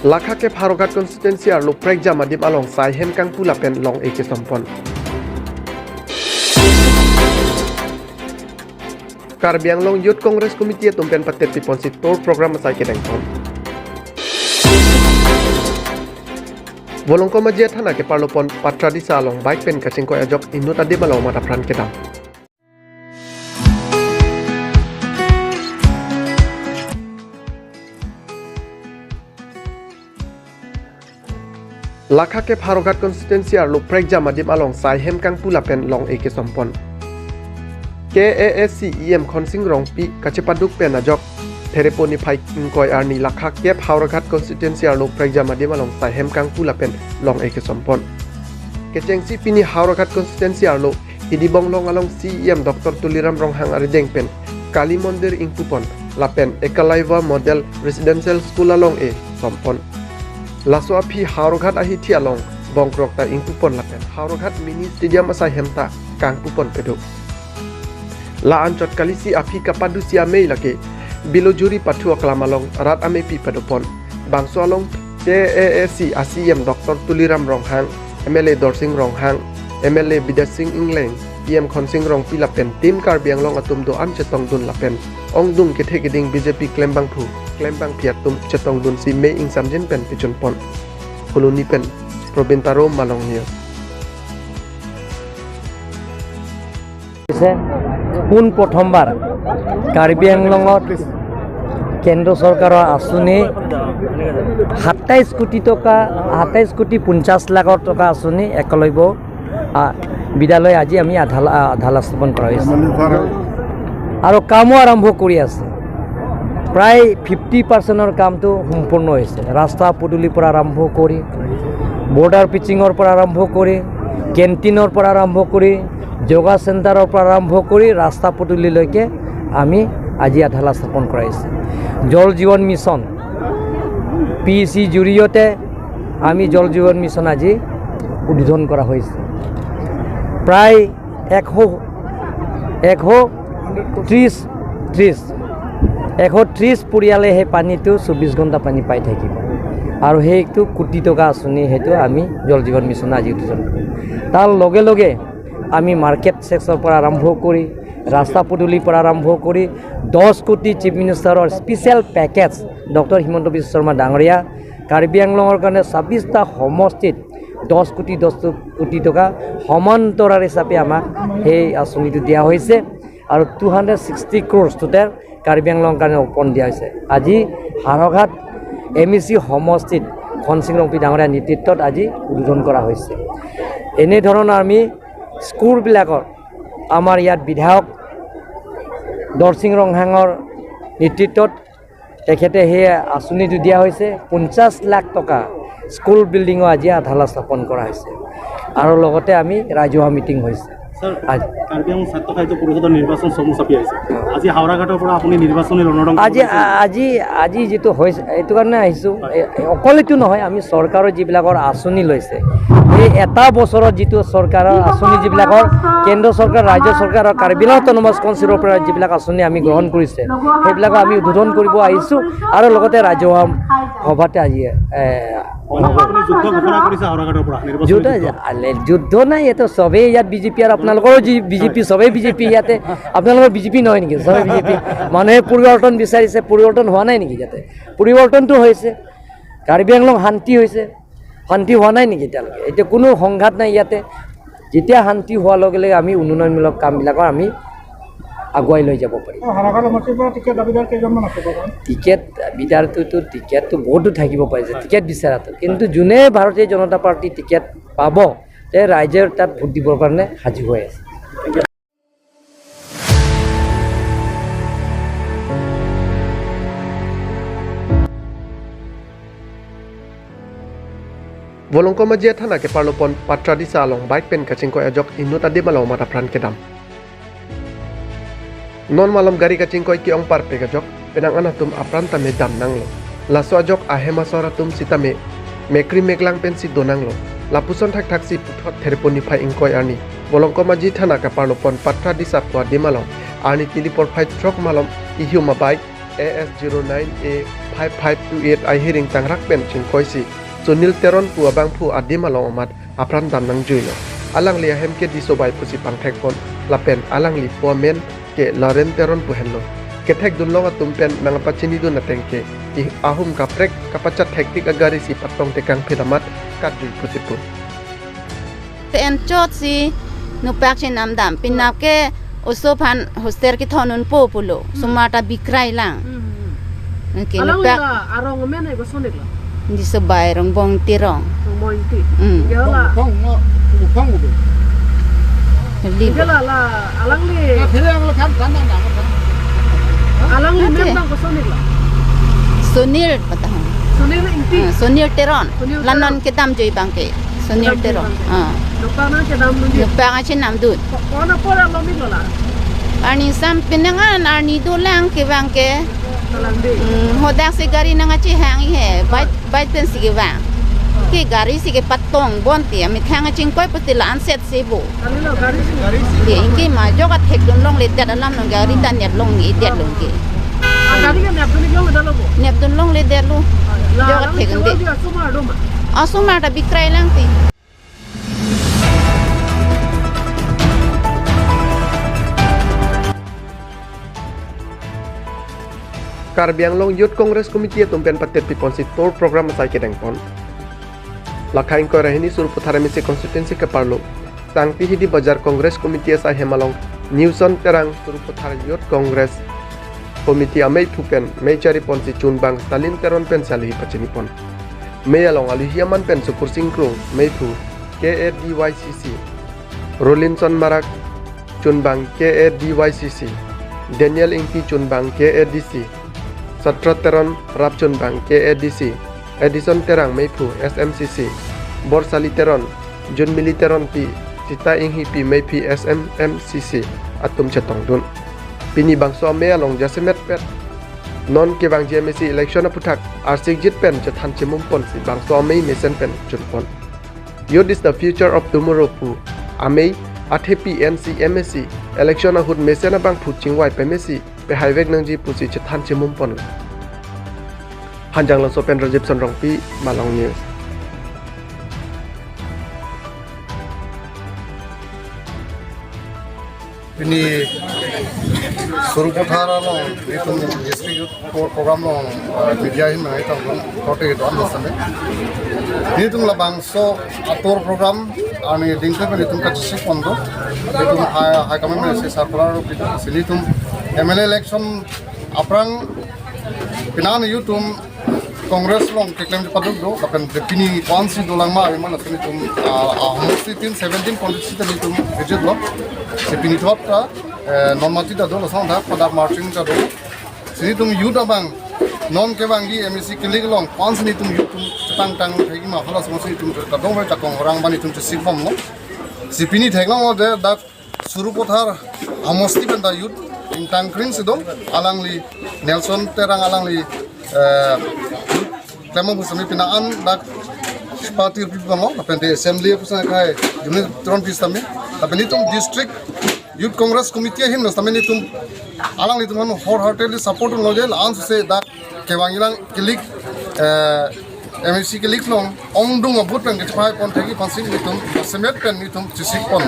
Lakha ke Pharogat constituency ar lo prek jama dim along sai hem kang pula pen long eke sompon. Karbi Anglong Youth Congress Committee tumpen patet pipon sit tour program sai ke dengton. Volong ko majet hana ke parlopon patra di salong bike pen kasing ko ajok indut ade balong mata pran kedam. Lakha ke Pharogat constituency ar lo prek jama dim along sai hem kang pula pen long eke sompon. KASCEM khonsing rong pi kachepaduk pen ajok thereponi phai koi arni Lakha ke Pharogat constituency ar lo prek jama dim along sai hem kang pula pen long eke sompon. Kechengsi pini Pharogat constituency ar lo hidibong long along CEM Dr. Tuliram Ronghang ari deng pen Kali Mondir ingpupon lapen Ekalaiva Model Residential School along e sompon. Laso api Pharogat ahi thi along bongkrok ta ingpupon lapen Pharogat mini stadium asai hemta kang pupon peduk. La ancot kalisi api kapadu sia mei lake bilojuri patu aklamalong rat ame pi padopon bangso along KASC ASEM Dr. Tuliram Ronghang MLA Dorsing Ronghang MLA Bidat Singh Ingleng PM Khonsing Rong pi lapen tim Karbi Anglong atum do an chetong dun lapen ong dun kethe geding BJP klembang phu klembang piatum chetong dun si mei ing samjin pen pichon pon koloni pen probintaro malong niyo. পোন প্ৰথমবাৰ কাৰ্বি আংলঙত কেন্দ্ৰ চৰকাৰৰ আঁচনি 27 কোটি 50 লাখ টকা আঁচনি একলব্য বিদ্যালয় আজি আমি আধালা স্থাপন কৰা হৈছে আৰু কামো আৰম্ভ কৰি আছে প্ৰায় 50%ৰ কামটো সম্পূৰ্ণ হৈছে ৰাস্তা পদূলিৰ পৰা আৰম্ভ কৰি বৰ্ডাৰ পিচিঙৰ পৰা আৰম্ভ কৰি কেণ্টিনৰ পৰা আৰম্ভ কৰি যোগা চেণ্টাৰৰ পৰা আৰম্ভ কৰি ৰাস্তা পদূলিলৈকে আমি আজি আধালা স্থাপন কৰাইছোঁ জল জীৱন মিছন PEC জৰিয়তে আমি জল জীৱন মিছন আজি উদ্বোধন কৰা হৈছে প্ৰায় 130 পৰিয়ালে সেই পানীটো 24 ঘণ্টা পানী পাই থাকিব আৰু সেইটো কোটি টকা আঁচনি সেইটো আমি জল জীৱন মিছন আজি উদ্বোধন কৰিম তাৰ লগে লগে আমি মাৰ্কেট সেক্টৰৰ পৰা আৰম্ভ কৰি ৰাস্তা পদূলিৰ পৰা আৰম্ভ কৰি 10 কোটি চিফ মিনিষ্টাৰৰ special package doctor Himanta Biswa Sarma ডাঙৰীয়া কাৰ্বি আংলঙৰ কাৰণে 26টা সমষ্টিত 10 কোটি টকা সমান্তৰাল হিচাপে আমাক সেই আঁচনিটো দিয়া হৈছে আৰু 260 crores টোটেল কাৰ্বি আংলঙৰ কাৰণে ওপন দিয়া হৈছে আজি হাৰঘাট MEC সমষ্টিত খনসিং ৰংপি ডাঙৰীয়া নেতৃত্বত আজি উদ্বোধন কৰা হৈছে এনে ধৰণৰ আমি স্কুলবিলাকৰ আমাৰ ইয়াত বিধায়ক দৰসিং ৰংহাঙৰ নেতৃত্বত তেখেতে সেই আঁচনিটো দিয়া হৈছে 50 লাখ টকা স্কুল বিল্ডিঙো আজি আধালা স্থাপন কৰা হৈছে আৰু লগতে আমি ৰাজহুৱা মিটিং হৈছে কাৰ্বি আংলং ছাত্ৰ সাহিত্য পৰিষদৰ নিৰ্বাচন চমু চাপি আহিছে আজি হাওৰাঘাটৰ পৰা আপুনি নিৰ্বাচনী ৰণদং আজি যেটো হৈছে এইটো কাৰণে আহিছোঁ অকলেতো নহয় আমি চৰকাৰৰ যিবিলাকৰ আঁচনি লৈছে এই এটা বছৰত যিটো চৰকাৰৰ আঁচনি যিবিলাকৰ কেন্দ্ৰ চৰকাৰ ৰাজ্য চৰকাৰ আৰু কাৰ্বি আংলং অট'নমাছ কাউন্সিলৰ পৰা যিবিলাক আঁচনি আমি গ্ৰহণ কৰিছে সেইবিলাক আমি উদ্বোধন কৰিব আহিছোঁ আৰু লগতে ৰাজহুৱা সভাতে আজি যুদ্ধ নাই ইয়াতে চবেই ইয়াত বিজেপি আৰু আপোনালোকৰো বিজেপি চবেই বিজেপি ইয়াতে আপোনালোকৰ বিজেপি নহয় নেকি চবেই বিজেপি মানুহে পৰিৱৰ্তন বিচাৰিছে পৰিৱৰ্তন হোৱা নাই নেকি ইয়াতে পৰিৱৰ্তনটো হৈছে কাৰ্বি আংলং শান্তি হৈছে শান্তি হোৱা নাই নেকি এতিয়ালৈকে এতিয়া কোনো সংঘাত নাই ইয়াতে যেতিয়া শান্তি হোৱাৰ লগে লগে আমি উন্নয়নমূলক কামবিলাকৰ আমি আগুৱাই লৈ যাব পাৰিম টিকেট দাবীদাৰটোতো টিকেটটো বহুতো থাকিব পাৰিছে টিকেট বিচাৰাটো কিন্তু যোনে ভাৰতীয় জনতা পাৰ্টি টিকেট পাব তে ৰাইজৰ তাত ভোট দিবৰ কাৰণে সাজু হৈ আছে Volongko majet hana ke parlopon patra di salong bike pen kaching ko ajok indut ade balong mata pran kedam. Non malam gari kaching ko ki ong par pe kajok penang anatum apranta me dam nanglo laso ajok ahema soratum sitame mekri meklang pensi donanglo lapuson thak thak si puthot thereponi phai ingkoi arni bolongko maji thana ka parlopon patra di sapwa dimalong arni tili por phai trok malom ihu mabai AS09A 5528 ai hiring tangrak pen chingkoi si Sunil Teron pu abang pu adi malong amat apran dan nang juilo alang lia hem ke disobai pusi pangthek pon lapen alang li po men ke Laren Teron pu henlo ketek dunlong atum pen nangapachini du natengke I ahum kaprek kapachat hektik agari si patong tekang piramat kadri pusipu ten chot si nupak si namdam pinap ke usopan hoster ki thonun po pulo sumata bikrai lang ke nupak arong men ay gosonik la di sabay rong bong tirong mointi Libo. gela la alang li men gosonik la Sunil patah sunil inti Sunil Teron Sunil Teron. lanon ke dam joy bangke Sunil Kedam joy Teron bangke. Nukana ke dam nunji nupak achi namdut kona pora lomik la ani sam pinangan ani do lang ke bangke kalandi hodak se gari nang achi hang he bai pen sige wang ke gari sige patong bonti ami thang achi koi putila anset sebo kalilo gari ke inge ma joga thek don long le dat alam long gari tan net long ni det long ke gari ke napuni gelo dalo net don long le det lu la joga thek alang de dia suma doma asuma ta bikrai lang ti Karbiang long youth Congress Committee tumpen patet pipon si tour program masai kedeng pon lakhain ko rahini sur puthara misi constituency ke parlo tangti hidi bazar Congress Committee sa hemalong Newson terang sur puthara youth Congress Committee amei thupen mei chari pon si chunbang Stalin teron pen salihi pachini pon mei along alihiaman pen sukur singkrung mei thu KADYCC Rolinson Marak chunbang KADYCC Daniel Ingki chunbang KADC Satra Teron Rap chunbang KADC Edison Terang Meipu SMCC Borsali Teron Jun Mili Teron Pi Cita Inghi Pi Meipi SMMCC Atum Chetong Dun Pini Bangso Mea Long Jasemet Pet Non ke bang JMC election aputak Arsik Jit Pen Jatan Chimumpon Si Bangso Mei Mesen Pen Chunpon Youth is the future of tomorrow pu Amei ATP NC MSC election ahut Mesena Bang Pu Chingwai Pe Messi Pe Highway Nangji Pusi Jatan Chimumpon Hanjang Lang Sopen Rajib Sonrong Pi Malong News ini Suruputhara long itu district youth program long media hin nai tang kote itu anda sampai ini tuh labangso atur program ani dingke kan itu kacisi kondo itu high command se circular itu sini tuh MLA election aprang pinan YouTube Congress long keklaim paduk do akan depini kwansi dolang ma mana sini tuh mesti 17 kondisi tadi tuh budget lo sepini thopta non-mati da dolo sang da pada marching da dolo sini tum yu da bang non ke bangi MSC kilig long pans ni tum yu tum tang tang thegi ma khala song sini tum da dong ta kong rang bani tum se bom no sipini theglang ode da Suruputhar amosti ben da yu in tang kring se do alangli Nelson terang alangli klemong busami pinaan da party people no apende assembly pusa kai jumne tron pistame apende tum district Youth Congress Committee hin nas tameni tum alang li tum wholeheartedly support lojel ans se da kewangilang kilik MSC kilik long ongdung abut pen ke 5 pon thegi pansing ni tum semet pen ni tum 6 pon